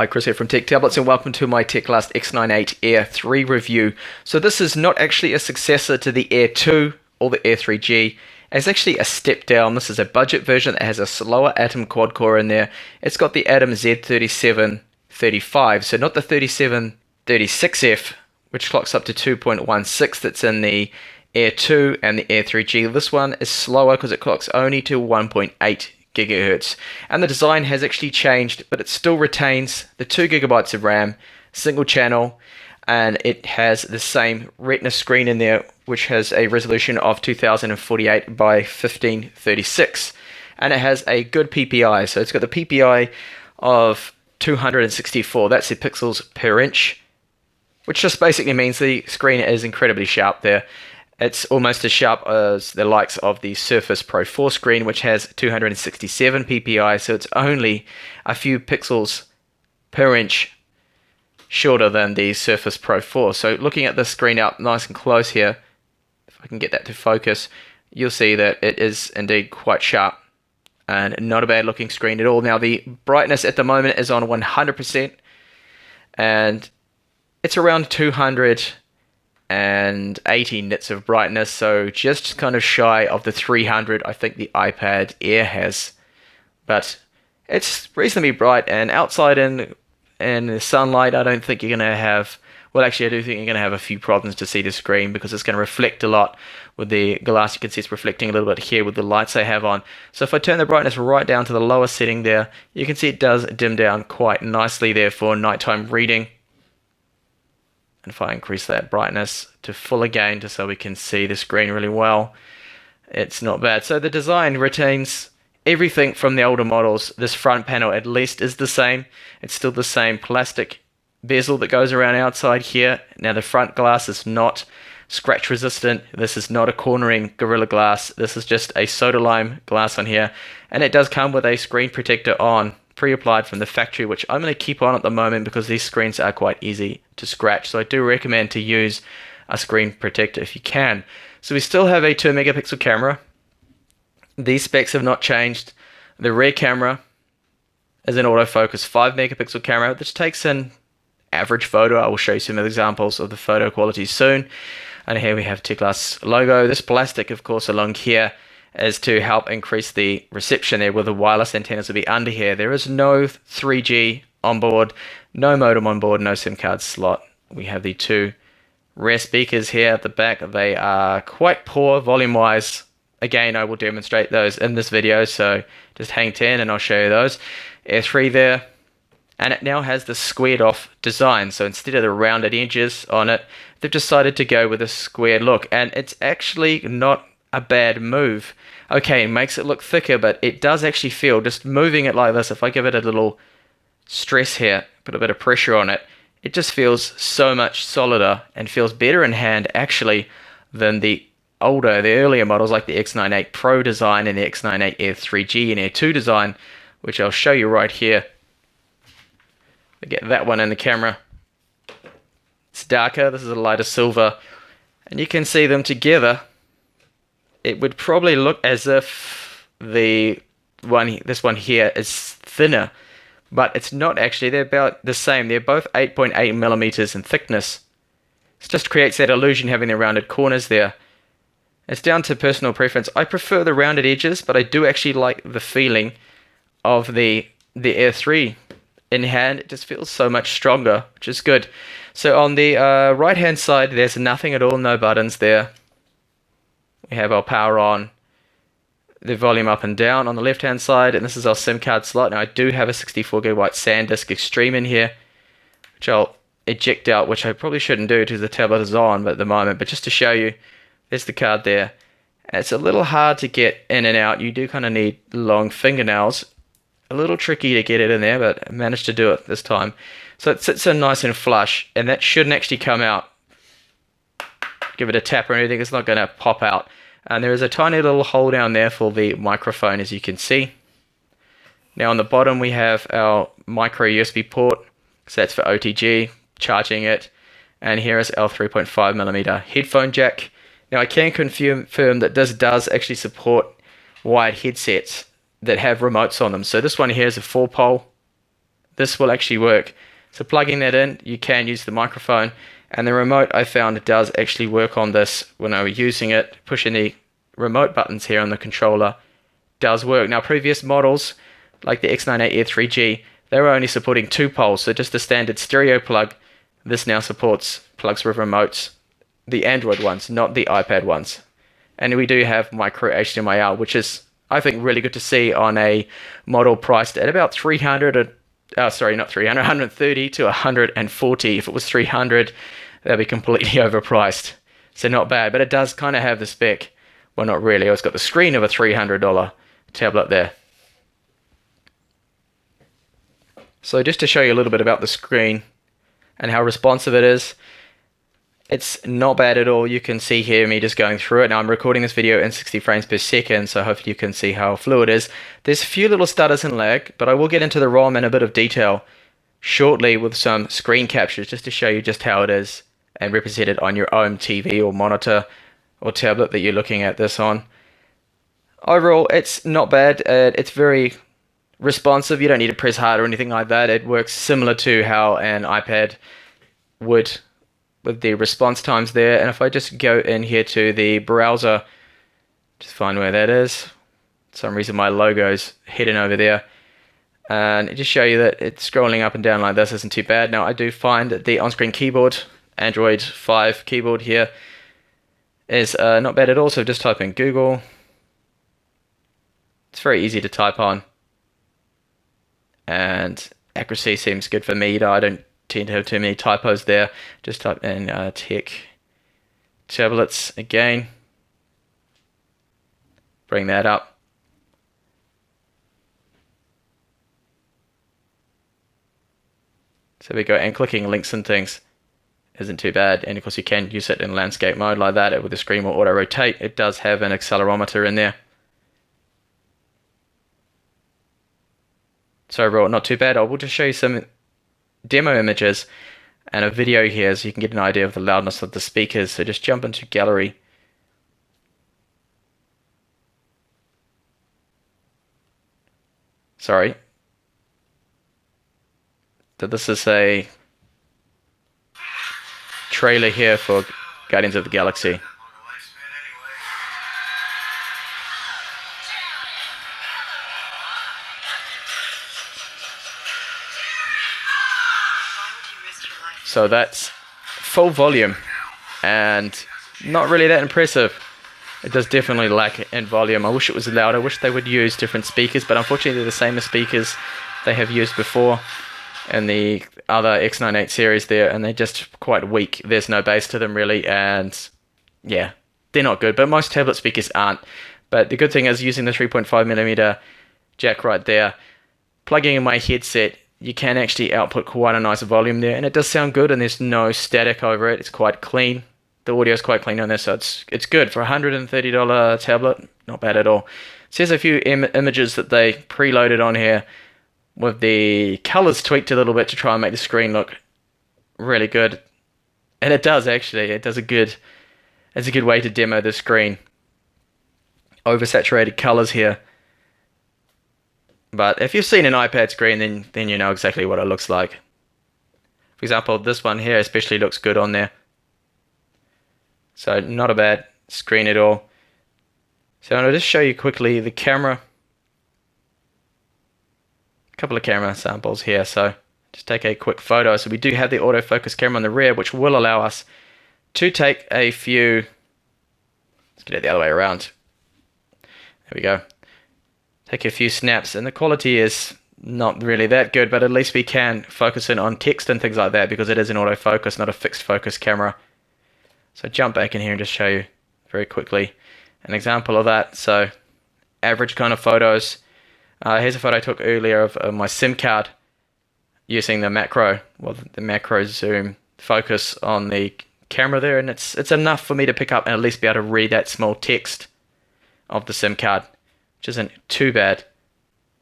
Hi, Chris here from Tech Tablets, and welcome to my Teclast X98 Air III review. So this is not actually a successor to the Air II or the Air 3G. It's actually a step down. This is a budget version that has a slower Atom quad core in there. It's got the Atom Z3735, so not the 3736F, which clocks up to 2.16 that's in the Air II and the Air 3G. This one is slower because it clocks only to 1.8 gigahertz, and the design has actually changed, but it still retains the 2 gigabytes of RAM, single channel, and it has the same Retina screen in there, which has a resolution of 2048 by 1536, and it has a good PPI. So it's got the PPI of 264. That's the pixels per inch, which just basically means the screen is incredibly sharp there. It's almost as sharp as the likes of the Surface Pro 4 screen, which has 267 ppi, so it's only a few pixels per inch shorter than the Surface Pro 4. So looking at the screen out nice and close here, if I can get that to focus, you'll see that it is indeed quite sharp and not a bad looking screen at all. Now the brightness at the moment is on 100%, and it's around 280 nits of brightness, so just kind of shy of the 300 I think the iPad Air has. But it's reasonably bright, and outside in the sunlight, I don't think you're going to have, well actually I do think you're going to have a few problems to see the screen, because it's going to reflect a lot with the glass. You can see it's reflecting a little bit here with the lights I have on. So if I turn the brightness right down to the lower setting there, you can see it does dim down quite nicely there for nighttime reading. And if I increase that brightness to full again, just so we can see the screen really well, it's not bad. So the design retains everything from the older models. This front panel at least is the same. It's still the same plastic bezel that goes around outside here. Now the front glass is not scratch resistant. This is not a cornering Gorilla Glass. This is just a soda lime glass on here. And it does come with a screen protector on, pre-applied from the factory, which I'm going to keep on at the moment because these screens are quite easy to scratch. So I do recommend to use a screen protector if you can. So we still have a 2 megapixel camera. These specs have not changed. The rear camera is an autofocus 5 megapixel camera, which takes an average photo. I will show you some examples of the photo quality soon. And here we have Teclast logo. This plastic, of course, along here is to help increase the reception there, where the wireless antennas will be under here. There is no 3G on board, no modem on board, no SIM card slot. We have the 2 rear speakers here at the back. They are quite poor volume-wise. Again, I will demonstrate those in this video, so just hang 10 and I'll show you those. Air 3 there, and it now has the squared off design. So instead of the rounded edges on it, they've decided to go with a squared look, and it's actually not a bad move. Okay, it makes it look thicker, but it does actually feel, just moving it like this, if I give it a little stress here, put a bit of pressure on it, it just feels so much solider and feels better in hand actually than the earlier models like the X98 Pro design and the X98 Air 3G and Air 2 design, which I'll show you right here. I get that one in the camera. It's darker, this is a lighter silver, and you can see them together. It would probably look as if this one here is thinner, but it's not actually. They're about the same. They're both 8.8 millimeters in thickness. It just creates that illusion having the rounded corners there. It's down to personal preference. I prefer the rounded edges, but I do actually like the feeling of the Air 3 in hand. It just feels so much stronger, which is good. So on the right hand side, there's nothing at all, no buttons there. We have our power on, the volume up and down on the left hand side, and this is our SIM card slot. Now I do have a 64 gigabyte SanDisk Extreme in here, which I'll eject out, which I probably shouldn't do because the tablet is on at the moment, but just to show you, there's the card there. And it's a little hard to get in and out. You do kind of need long fingernails. A little tricky to get it in there, but I managed to do it this time. So it sits in nice and flush, and that shouldn't actually come out. Give it a tap or anything, it's not going to pop out. And there is a tiny little hole down there for the microphone, as you can see. Now on the bottom we have our micro USB port, so that's for OTG, charging it. And here is our 3.5mm headphone jack. Now I can confirm that this does actually support wired headsets that have remotes on them. So this one here is a 4-pole this will actually work. So plugging that in, you can use the microphone, and the remote I found it does actually work on this when I was using it. Pushing the remote buttons here on the controller does work. Now previous models, like the X98 Air 3G, they were only supporting 2 poles, so just a standard stereo plug. This now supports plugs with remotes, the Android ones, not the iPad ones. And we do have micro HDMI out, which is, I think, really good to see on a model priced at about 300, sorry, not 300, 130 to 140. If it was 300, that'd be completely overpriced. So not bad, but it does kind of have the spec. Well, not really. It's got the screen of a $300 tablet there. So just to show you a little bit about the screen and how responsive it is, it's not bad at all. You can see here me just going through it. Now I'm recording this video in 60 frames per second, so hopefully you can see how fluid it is. There's a few little stutters and lag, but I will get into the ROM in a bit of detail shortly with some screen captures just to show you just how it is and represent it on your own TV or monitor or tablet that you're looking at this on. Overall, it's not bad. It's very responsive. You don't need to press hard or anything like that. It works similar to how an iPad would with the response times there. And if I just go in here to the browser, just find where that is. For some reason my logo's hidden over there. And just show you that it's scrolling up and down like this isn't too bad. Now I do find that the on-screen keyboard, Android 5 keyboard here, is not bad at all. So just type in Google. It's very easy to type on. And accuracy seems good for me. I don't tend to have too many typos there. Just type in tech tablets again. Bring that up. So we go, and clicking links and things isn't too bad. And of course you can use it in landscape mode like that with the screen will auto rotate. It does have an accelerometer in there. So overall, not too bad. I will just show you some demo images and a video here so you can get an idea of the loudness of the speakers. So just jump into gallery. Sorry. So this is a trailer here for Guardians of the Galaxy. So that's full volume and not really that impressive. It does definitely lack in volume. I wish it was louder. I wish they would use different speakers, but unfortunately they're the same as speakers they have used before in the other X98 series there, and they're just quite weak. There's no bass to them really, and yeah, they're not good, but most tablet speakers aren't. But the good thing is using the 3.5mm jack right there, plugging in my headset, you can actually output quite a nice volume there, and it does sound good, and there's no static over it. It's quite clean. The audio is quite clean on this, so it's good for a $130 tablet. Not bad at all. So here's a few images that they preloaded on here with the colors tweaked a little bit to try and make the screen look really good. And it does actually. It's a good way to demo the screen. Oversaturated colors here. But if you've seen an iPad screen, then you know exactly what it looks like. For example, this one here especially looks good on there. So not a bad screen at all. So I'll just show you quickly the camera. A couple of camera samples here. So just take a quick photo. So we do have the autofocus camera on the rear, which will allow us to take a few. Let's get it the other way around. There we go. Take a few snaps, and the quality is not really that good, but at least we can focus in on text and things like that because it is an autofocus, not a fixed focus camera. So jump back in here and just show you very quickly an example of that. So average kind of photos. Here's a photo I took earlier of my SIM card using the macro zoom focus on the camera there, and it's enough for me to pick up and at least be able to read that small text of the SIM card, which isn't too bad.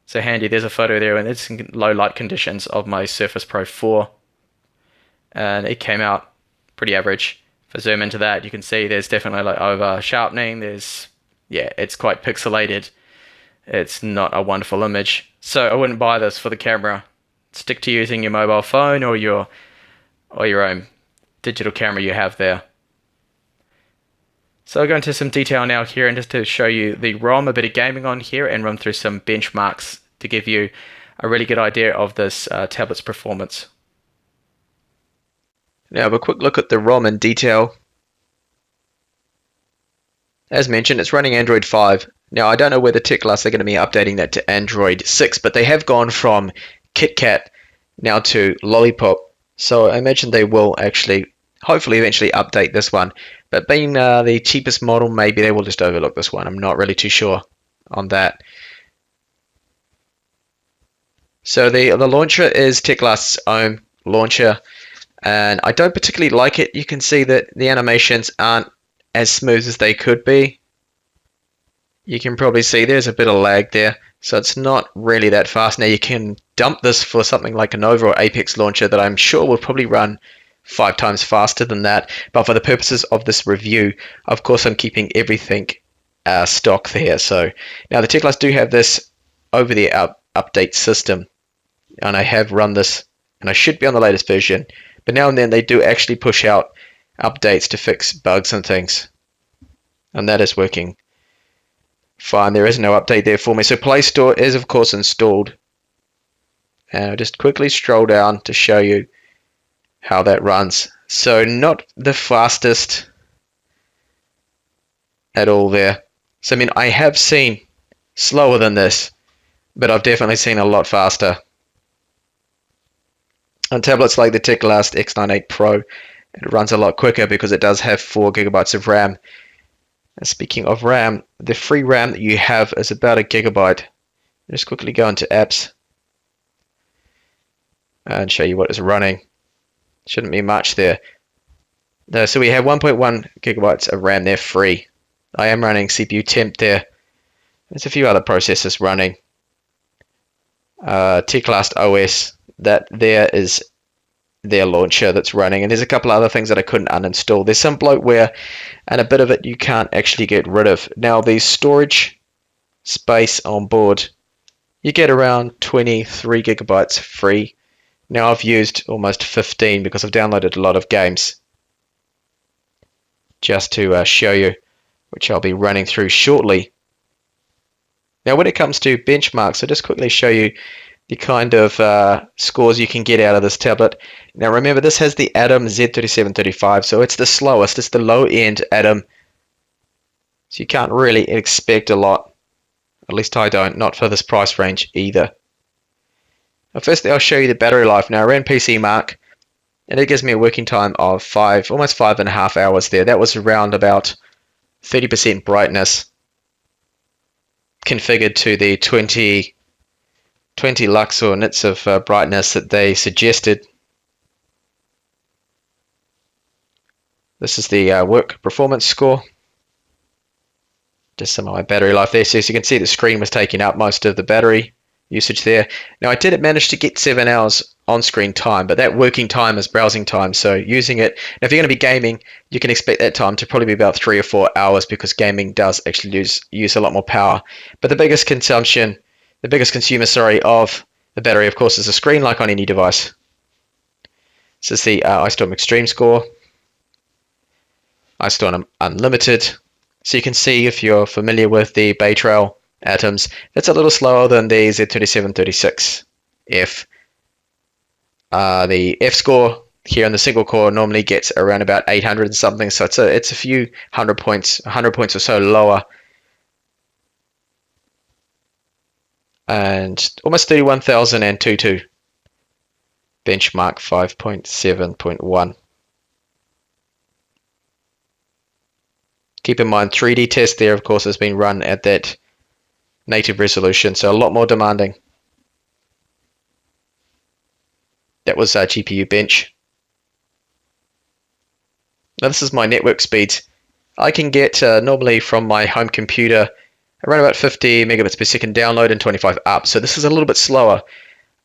So handy. There's a photo there, and it's in low light conditions of my Surface Pro 4, and it came out pretty average. If I zoom into that, you can see there's definitely like over sharpening. It's quite pixelated. It's not a wonderful image, so I wouldn't buy this for the camera. stick to using your mobile phone or your own digital camera you have there. So I'll go into some detail now here and just to show you the ROM, a bit of gaming on here, and run through some benchmarks to give you a really good idea of this tablet's performance. Now have a quick look at the ROM in detail. As mentioned, it's running Android 5. Now I don't know whether Teclast are going to be updating that to Android 6, but they have gone from KitKat now to Lollipop. So I imagine they will actually, hopefully eventually update this one. But being the cheapest model, maybe they will just overlook this one. I'm not really too sure on that. So the launcher is Teclast's own launcher, and I don't particularly like it. You can see that the animations aren't as smooth as they could be. You can probably see there's a bit of lag there, so it's not really that fast. Now you can dump this for something like a Nova or Apex launcher that I'm sure will probably run 5 times faster than that, but for the purposes of this review, of course I'm keeping everything stock there. So now the Teclast do have this over the update system, and I have run this and I should be on the latest version, but now and then they do actually push out updates to fix bugs and things, and that is working fine. There is no update there for me. So Play Store is of course installed, and I'll just quickly stroll down to show you how that runs. So not the fastest at all there. So I mean, I have seen slower than this, but I've definitely seen a lot faster. On tablets like the Teclast X98 Pro, it runs a lot quicker because it does have 4 gigabytes of RAM. And speaking of RAM, the free RAM that you have is about a gigabyte. Just quickly go into apps and show you what is running. Shouldn't be much there. So we have 1.1 gigabytes of RAM there free. I am running CPU temp there. There's a few other processors running. Teclast OS, that there is their launcher that's running, and there's a couple other things that I couldn't uninstall. There's some bloatware and a bit of it you can't actually get rid of. Now the storage space on board, you get around 23 gigabytes free. Now I've used almost 15 because I've downloaded a lot of games, just to show you, which I'll be running through shortly. Now when it comes to benchmarks, I'll just quickly show you the kind of scores you can get out of this tablet. Now remember, this has the Atom Z3735, so it's the slowest, it's the low-end Atom, so you can't really expect a lot. At least I don't, not for this price range either. Now firstly, I'll show you the battery life. Now I ran PC Mark, and it gives me a working time of almost 5.5 hours there. That was around about 30% brightness, configured to the 20 lux or nits of brightness that they suggested. This is the work performance score. Just some of my battery life there. So as you can see, the screen was taking up most of the battery usage there. Now I did manage to get 7 hours on screen time, but that working time is browsing time, so using it. Now if you're going to be gaming, you can expect that time to probably be about 3 or 4 hours, because gaming does actually use a lot more power. But the biggest consumer, of the battery, of course, is the screen, like on any device. This is the iStorm Extreme score, iStorm Unlimited. So you can see, if you're familiar with the Bay Trail Atoms, it's a little slower than the Z3736F. The F score here in the single core normally gets around about 800 and something, so it's a few 100 points or so lower, and almost 31,000 Antutu benchmark 5.7.1. Keep in mind, 3D test there, of course, has been run at that native resolution, so a lot more demanding. That was GPU bench. Now this is my network speeds. I can get normally from my home computer around about 50 megabits per second download and 25 up. So this is a little bit slower.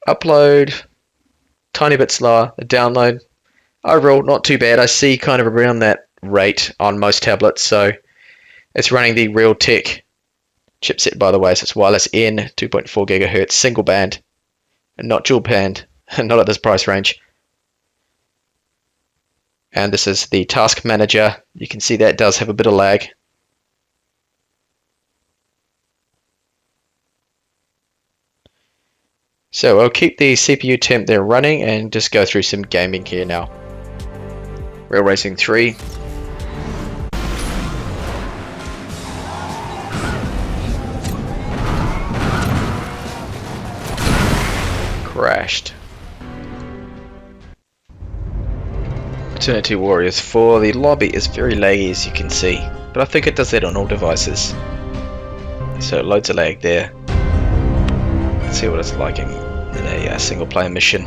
Upload, tiny bit slower. The download, overall not too bad. I see kind of around that rate on most tablets. So it's running the Realtek chipset, by the way. So it's wireless N 2.4 gigahertz single band and not dual band not at this price range. And this is the task manager. You can see that does have a bit of lag. So I'll keep the CPU temp there running and just go through some gaming here now. Rail Racing 3. Crashed. Eternity Warriors 4. The lobby is very laggy, as you can see, but I think it does that on all devices. So loads of lag there. Let's see what it's like in a single player mission.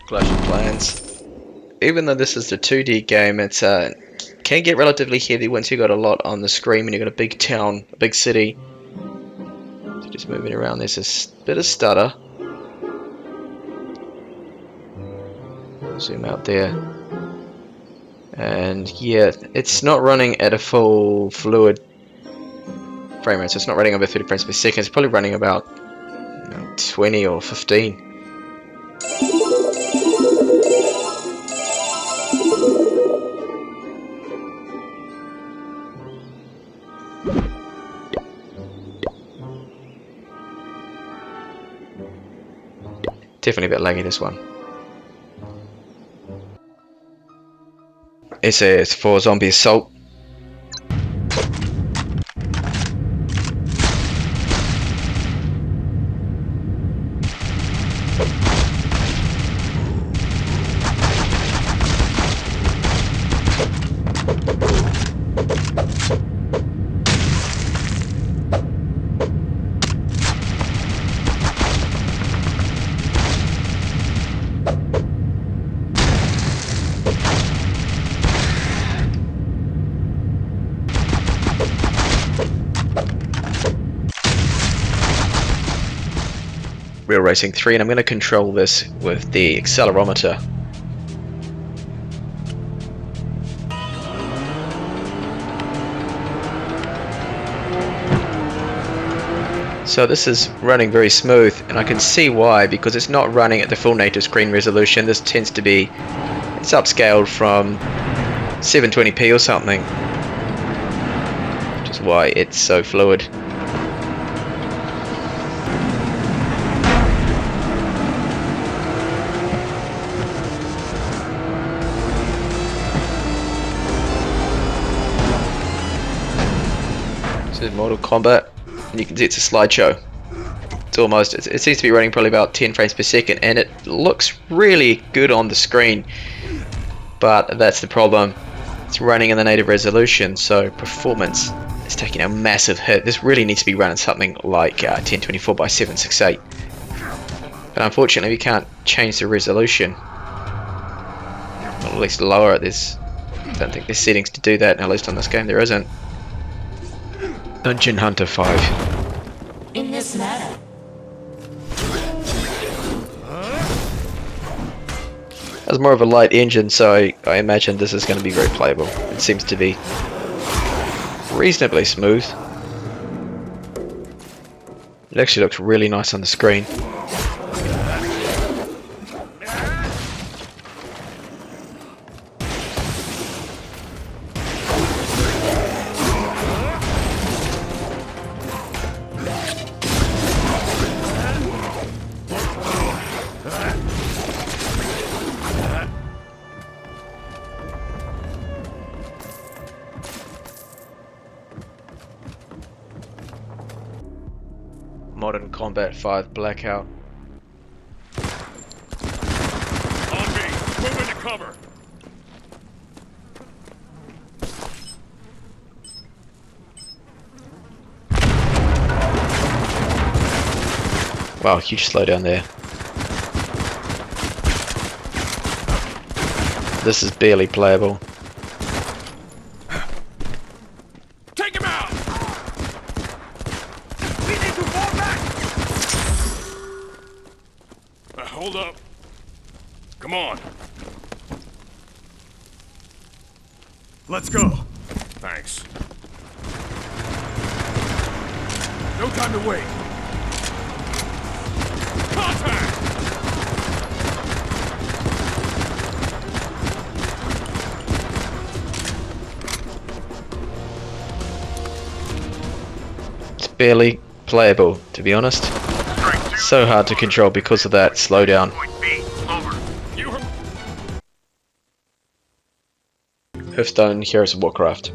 Clash of Clans. Even though this is the 2D game, it's can get relatively heavy once you got a lot on the screen when you got a big town, a big city. So just moving around, there's a bit of stutter. Zoom out there. And yeah, it's not running at a full fluid frame rate, so it's not running over 30 frames per second. It's probably running about 20 or 15. Definitely a bit laggy, this one. It's for Zombie Assault. Rail Racing 3, and I'm going to control this with the accelerometer. So this is running very smooth, and I can see why, because it's not running at the full native screen resolution. This tends to be, it's upscaled from 720p or something, which is why it's so fluid. Mortal Kombat, and you can see it's a slideshow. It's almost, it seems to be running probably about 10 frames per second, and it looks really good on the screen, but that's the problem. It's running in the native resolution, so performance is taking a massive hit. This really needs to be running something like 1024 by 768, but unfortunately we can't change the resolution, or at least lower it. I don't think there's settings to do that, at least on this game there isn't. Dungeon Hunter 5. In this manner. Has more of a light engine, so I imagine this is going to be very playable. It seems to be reasonably smooth. It actually looks really nice on the screen. Modern Combat 5 Blackout. On me. Move into cover. Wow, huge slowdown there. This is barely playable. Take him out! We need to fall back! Hold up. Come on. Let's go. Thanks. No time to wait. Contact! It's barely playable, to be honest. So hard to control because of that slowdown. Hearthstone, Heroes of Warcraft.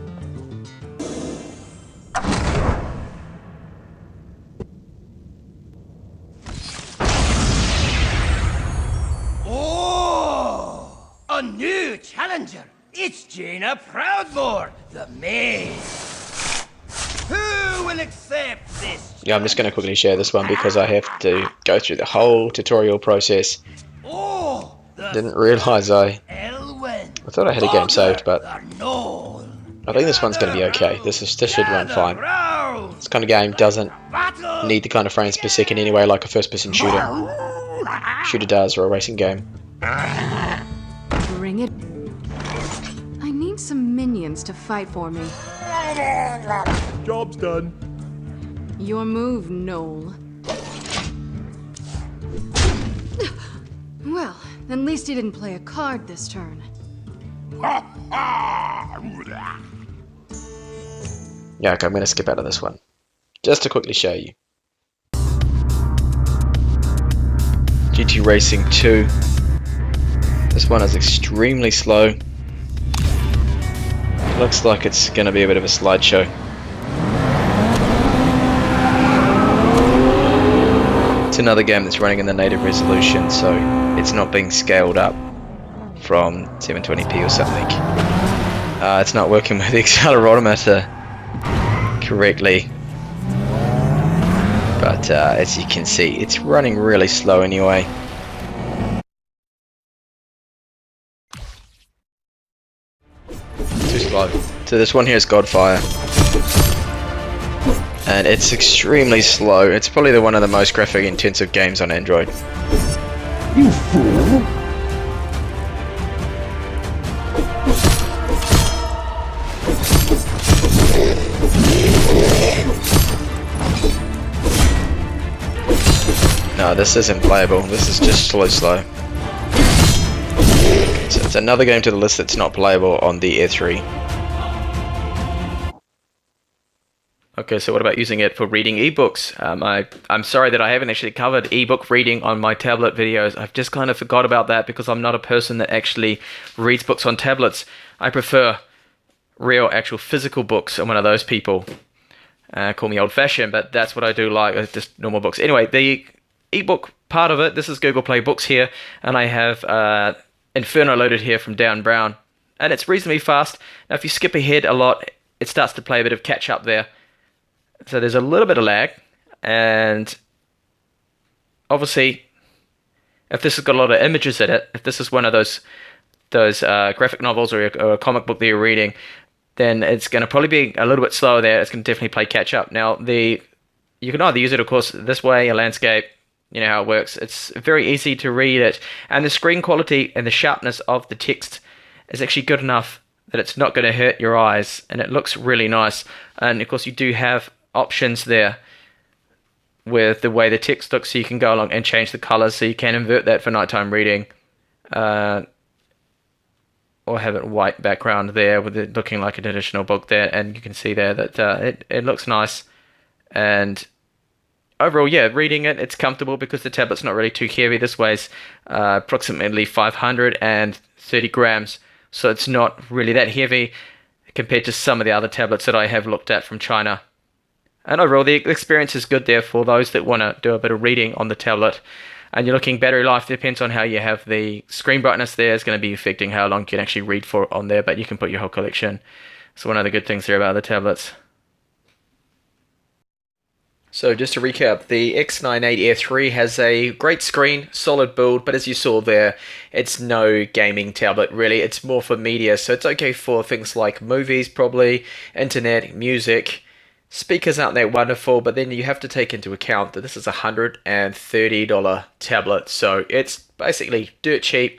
Oh, a new challenger. It's Jaina Proudmore, the maid. Who will accept this? Yeah, I'm just going to quickly share this one because I have to go through the whole tutorial process. Oh, Didn't realise I thought I had a game saved, but I think this one's going to be okay. This should run fine. This kind of game doesn't need the kind of frames per second anyway, like a first-person shooter does, or a racing game. Bring it. I need some minions to fight for me. Job's done. Your move, Noel. Well, at least he didn't play a card this turn. Yeah, okay, I'm going to skip out of this one. Just to quickly show you. GT Racing 2. This one is extremely slow. Looks like it's going to be a bit of a slideshow. It's another game that's running in the native resolution, so it's not being scaled up from 720p or something. It's not working with the accelerometer correctly, but as you can see, it's running really slow anyway. Too slow. So this one here is Godfire, and it's extremely slow. It's probably one of the most graphic intensive games on Android. You fool! No, this isn't playable. This is just slow. So it's another game to the list that's not playable on the Air 3. Okay, so what about using it for reading ebooks? I'm sorry that I haven't actually covered ebook reading on my tablet videos. I've just kind of forgot about that because I'm not a person that actually reads books on tablets. I prefer real, actual physical books. I'm one of those people. Call me old-fashioned, but that's what I do like, just normal books. Anyway, the ebook part of it, this is Google Play Books here, and I have Inferno loaded here from Dan Brown, and it's reasonably fast. Now, if you skip ahead a lot, it starts to play a bit of catch-up there. So there's a little bit of lag, and obviously, if this has got a lot of images in it, if this is one of those graphic novels or a comic book that you're reading, then it's going to probably be a little bit slower there. It's going to definitely play catch up. Now, you can either use it, of course, this way, a landscape, you know how it works. It's very easy to read it, and the screen quality and the sharpness of the text is actually good enough that it's not going to hurt your eyes, and it looks really nice. And of course, you do have options there with the way the text looks, so you can go along and change the colors, so you can invert that for nighttime reading, or have it white background there with it looking like a traditional book there, and you can see there that it looks nice. And overall, yeah, reading it's comfortable because the tablet's not really too heavy. This weighs approximately 530 grams, so it's not really that heavy compared to some of the other tablets that I have looked at from China. And overall, the experience is good there for those that want to do a bit of reading on the tablet. And you're looking battery life, depends on how you have the screen brightness there, is going to be affecting how long you can actually read for on there, but you can put your whole collection. So one of the good things there about the tablets. So just to recap, the X98 Air III has a great screen, solid build, but as you saw there, it's no gaming tablet really, it's more for media, so it's okay for things like movies probably, internet, music. Speakers aren't that wonderful, but then you have to take into account that this is a $130 tablet, so it's basically dirt cheap,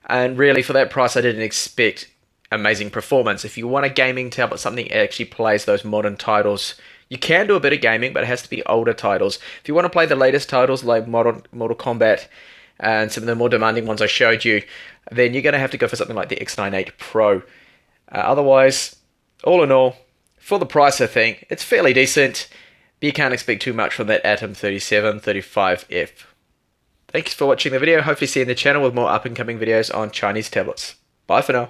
and really for that price I didn't expect amazing performance. If you want a gaming tablet, something that actually plays those modern titles, you can do a bit of gaming, but it has to be older titles. If you want to play the latest titles like Mortal Kombat and some of the more demanding ones I showed you, then you're going to have to go for something like the X98 Pro. Otherwise, all in all, for the price I think, it's fairly decent, but you can't expect too much from that Atom 3735F. Thanks for watching the video. Hopefully see you in the channel with more up and coming videos on Chinese tablets. Bye for now.